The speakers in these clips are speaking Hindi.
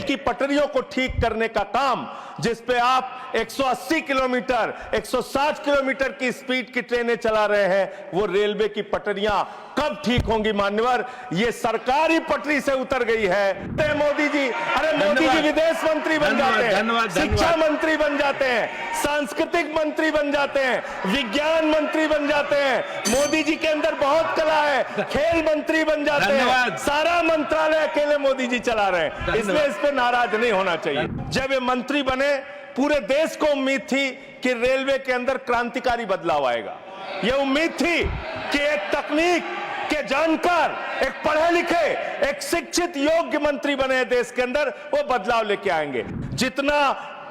की पटरियों को ठीक करने का काम, जिस पे आप 180 किलोमीटर 160 किलोमीटर की स्पीड की ट्रेनें चला रहे हैं, वो रेलवे की पटरियां कब ठीक होंगी मान्यवर? ये सरकारी पटरी से उतर गई है। मोदी जी, अरे मोदी जी विदेश मंत्री बन जाते हैं, शिक्षा मंत्री बन जाते हैं, सांस्कृतिक मंत्री बन जाते हैं, विज्ञान मंत्री बन जाते हैं। मोदी जी के अंदर बहुत कला है, खेल मंत्री बन जाते हैं। सारा मंत्रालय अकेले मोदी जी चला रहे हैं, इसलिए इस पे नाराज नहीं होना चाहिए। जब ये मंत्री बने, पूरे देश को उम्मीद थी कि रेलवे के अंदर क्रांतिकारी बदलाव आएगा। ये उम्मीद थी कि एक तकनीक के जानकार, एक पढ़े लिखे, एक शिक्षित योग्य मंत्री बने देश के अंदर, वो बदलाव लेके आएंगे। जितना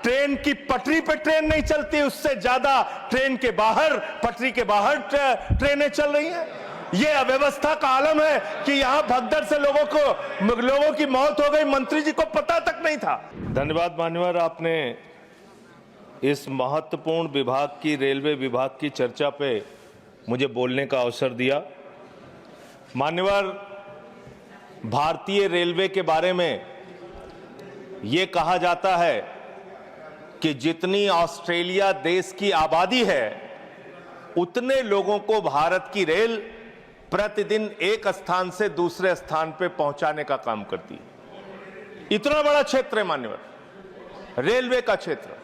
ट्रेन की पटरी पे ट्रेन नहीं चलती, उससे ज्यादा ट्रेन के बाहर, पटरी के बाहर ट्रेनें चल रही हैं। ये अव्यवस्था का आलम है कि यहां भगदड़ से लोगों की मौत हो गई, मंत्री जी को पता तक नहीं था। धन्यवाद मान्यवर, आपने इस महत्वपूर्ण विभाग की, रेलवे विभाग की चर्चा पे मुझे बोलने का अवसर दिया। मान्यवर, भारतीय रेलवे के बारे में ये कहा जाता है कि जितनी ऑस्ट्रेलिया देश की आबादी है, उतने लोगों को भारत की रेल प्रतिदिन एक स्थान से दूसरे स्थान पे पहुंचाने का काम करती है। इतना बड़ा क्षेत्र है मान्यवर, रेलवे का क्षेत्र।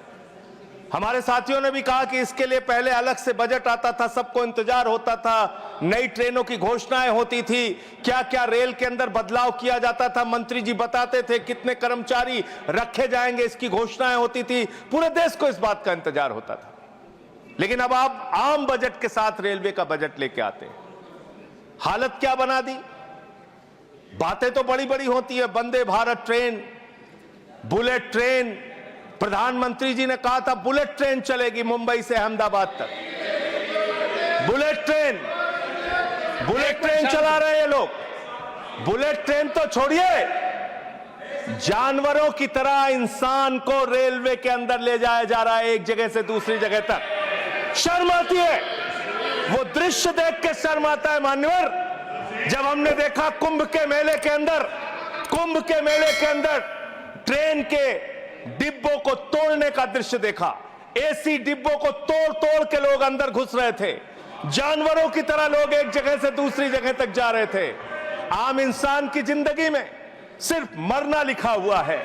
हमारे साथियों ने भी कहा कि इसके लिए पहले अलग से बजट आता था, सबको इंतजार होता था, नई ट्रेनों की घोषणाएं होती थी, क्या क्या रेल के अंदर बदलाव किया जाता था, मंत्री जी बताते थे कितने कर्मचारी रखे जाएंगे, इसकी घोषणाएं होती थी, पूरे देश को इस बात का इंतजार होता था। लेकिन अब आप आम बजट के साथ रेलवे का बजट लेके आते हैं, हालत क्या बना दी। बातें तो बड़ी बड़ी होती है, Vande Bharat train, bullet train, प्रधानमंत्री जी ने कहा था बुलेट ट्रेन चलेगी मुंबई से अहमदाबाद तक। बुलेट ट्रेन चला रहे हैं ये लोग। बुलेट ट्रेन तो छोड़िए, जानवरों की तरह इंसान को रेलवे के अंदर ले जाया जा रहा है, एक जगह से दूसरी जगह तक। शर्म आती है, वो दृश्य देख के शर्म आता है मान्यवर। जब हमने देखा कुंभ के मेले के अंदर ट्रेन के डिब्बों को तोड़ने का दृश्य देखा, एसी डिब्बों को तोड़ तोड़ के लोग अंदर घुस रहे थे, जानवरों की तरह लोग एक जगह से दूसरी जगह तक जा रहे थे। आम इंसान की जिंदगी में सिर्फ मरना लिखा हुआ है।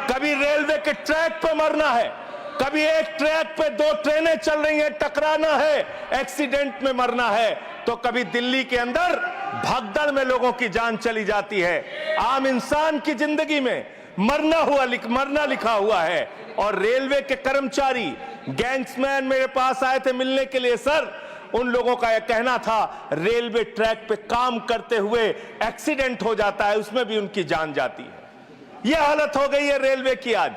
कभी रेलवे के ट्रैक पे मरना है, कभी एक ट्रैक पे दो ट्रेनें चल रही हैं, टकराना है, एक्सीडेंट में मरना है, तो कभी दिल्ली के अंदर भगदड़ में लोगों की जान चली जाती है। आम इंसान की जिंदगी में मरना लिखा हुआ है। और रेलवे के कर्मचारी, गैंग्समैन मेरे पास आए थे मिलने के लिए। सर, उन लोगों का यह कहना था रेलवे ट्रैक पे काम करते हुए एक्सीडेंट हो जाता है, उसमें भी उनकी जान जाती है। यह हालत हो गई है रेलवे की आज।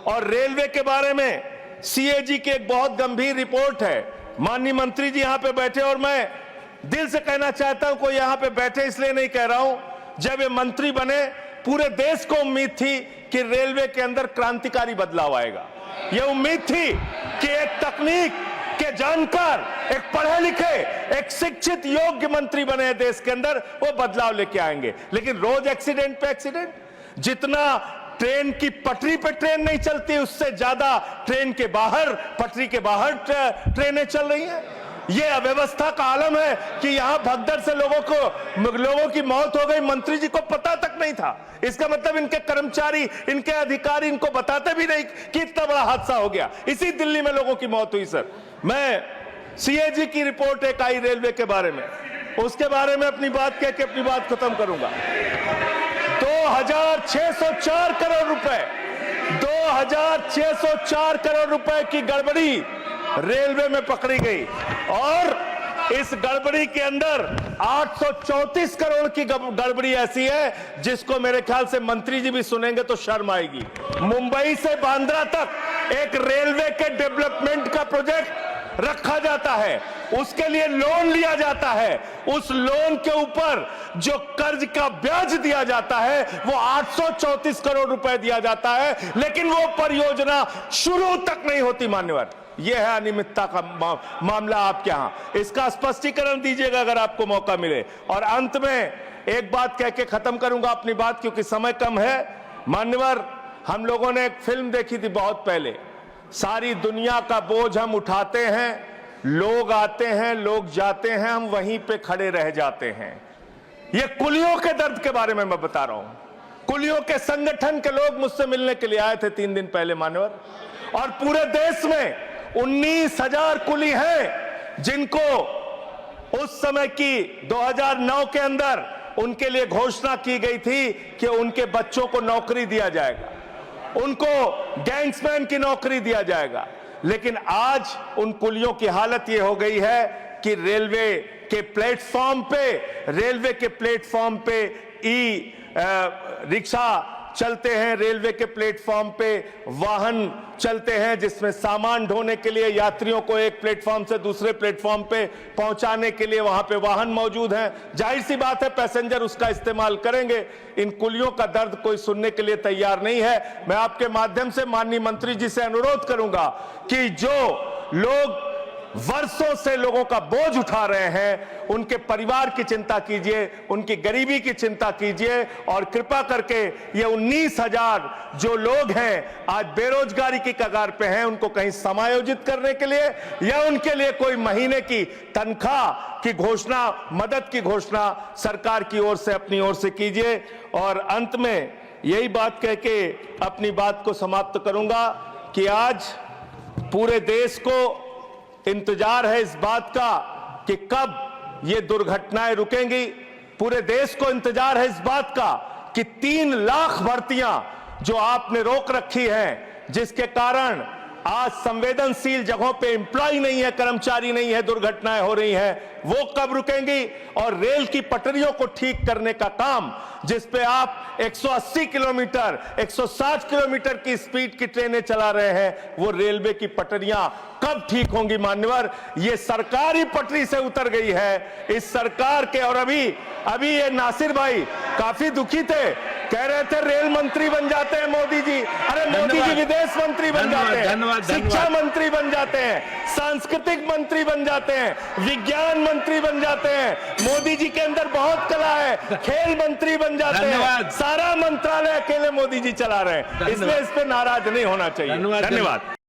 और रेलवे के बारे में सीएजी की एक बहुत गंभीर रिपोर्ट है। माननीय मंत्री जी यहां पे बैठे, और मैं दिल से कहना चाहता हूं, कोई यहां पे बैठे इसलिए नहीं कह रहा हूं, जब ये मंत्री बने पूरे देश को उम्मीद थी कि रेलवे के अंदर क्रांतिकारी बदलाव आएगा। यह उम्मीद थी कि एक तकनीक के जानकार, एक पढ़े लिखे, एक शिक्षित योग्य मंत्री बने देश के अंदर, वो बदलाव लेके आएंगे। लेकिन रोज एक्सीडेंट पे एक्सीडेंट। जितना ट्रेन की पटरी पे ट्रेन नहीं चलती, उससे ज्यादा ट्रेन के बाहर, पटरी के बाहर ट्रेनें चल रही हैं। यह अव्यवस्था का आलम है कि यहां भगदड़ से लोगों की मौत हो गई, मंत्री जी को पता तक नहीं था। इसका मतलब इनके कर्मचारी, इनके अधिकारी इनको बताते भी नहीं कि इतना बड़ा हादसा हो गया। इसी दिल्ली में लोगों की मौत हुई। सर, मैं सीएजी की रिपोर्ट एक आई रेलवे के बारे में, उसके बारे में अपनी बात कह के अपनी बात खत्म करूंगा। 2604 करोड़ रुपए, 2604 करोड़ रुपए की गड़बड़ी रेलवे में पकड़ी गई। और इस गड़बड़ी के अंदर 834 करोड़ की गड़बड़ी ऐसी है जिसको मेरे ख्याल से मंत्री जी भी सुनेंगे तो शर्म आएगी। मुंबई से बांद्रा तक एक रेलवे के डेवलपमेंट का प्रोजेक्ट रखा जाता है, उसके लिए लोन लिया जाता है, उस लोन के ऊपर जो कर्ज का ब्याज दिया जाता है वो 834 करोड़ रुपए दिया जाता है, लेकिन वो परियोजना शुरू तक नहीं होती। मान्यवर, यह है अनियमितता का मामला आपके यहां। इसका स्पष्टीकरण दीजिएगा अगर आपको मौका मिले। और अंत में एक बात कह के खत्म करूंगा अपनी बात, क्योंकि समय कम है। मान्यवर, हम लोगों ने एक फिल्म देखी थी बहुत पहले, सारी दुनिया का बोझ हम उठाते हैं, लोग आते हैं, लोग जाते हैं, हम वहीं पे खड़े रह जाते हैं। ये कुलियों के दर्द के बारे में मैं बता रहा हूं। कुलियों के संगठन के लोग मुझसे मिलने के लिए आए थे 3 दिन पहले मान्यवर, और पूरे देश में 19,000 कुली हैं जिनको उस समय की 2009 के अंदर उनके लिए घोषणा की गई थी कि उनके बच्चों को नौकरी दिया जाएगा, उनको गैंग्समैन की नौकरी दिया जाएगा। लेकिन आज उन कुलियों की हालत यह हो गई है कि रेलवे के प्लेटफॉर्म पे ई रिक्शा चलते हैं, रेलवे के प्लेटफॉर्म पे वाहन चलते हैं जिसमें सामान ढोने के लिए यात्रियों को एक प्लेटफॉर्म से दूसरे प्लेटफॉर्म पे पहुंचाने के लिए वहां पे वाहन मौजूद हैं। जाहिर सी बात है पैसेंजर उसका इस्तेमाल करेंगे। इन कुलियों का दर्द कोई सुनने के लिए तैयार नहीं है। मैं आपके माध्यम से माननीय मंत्री जी से अनुरोध करूंगा कि जो लोग वर्षों से लोगों का बोझ उठा रहे हैं, उनके परिवार की चिंता कीजिए, उनकी गरीबी की चिंता कीजिए, और कृपा करके ये 19,000 जो लोग हैं आज बेरोजगारी की कगार पे हैं, उनको कहीं समायोजित करने के लिए या उनके लिए कोई महीने की तनख्वाह की घोषणा, मदद की घोषणा सरकार की ओर से अपनी ओर से कीजिए। और अंत में यही बात कह के अपनी बात को समाप्त करूंगा कि आज पूरे देश को इंतजार है इस बात का कि कब ये दुर्घटनाएं रुकेंगी। पूरे देश को इंतजार है इस बात का कि 3 लाख भर्तियां जो आपने रोक रखी हैं, जिसके कारण आज संवेदनशील जगहों पे एम्प्लॉय नहीं है, कर्मचारी नहीं है, दुर्घटनाएं हो रही हैं, वो कब रुकेंगी। और रेल की पटरियों को ठीक करने का काम, जिस पे आप 180 किलोमीटर 160 किलोमीटर की स्पीड की ट्रेनें चला रहे हैं, वो रेलवे की पटरियां कब ठीक होंगी मान्यवर। ये सरकार ही पटरी से उतर गई है इस सरकार के। और अभी ये नासिर भाई काफी दुखी थे, कह रहे थे रेल मंत्री बन जाते हैं मोदी जी। अरे मोदी जी विदेश मंत्री बन जाते हैं, शिक्षा मंत्री बन जाते हैं, सांस्कृतिक मंत्री बन जाते हैं, विज्ञान मंत्री बन जाते हैं। मोदी जी के अंदर बहुत कला है, खेल मंत्री बन जाते हैं। सारा मंत्रालय अकेले मोदी जी चला रहे हैं, इसलिए इस पे नाराज नहीं होना चाहिए। धन्यवाद।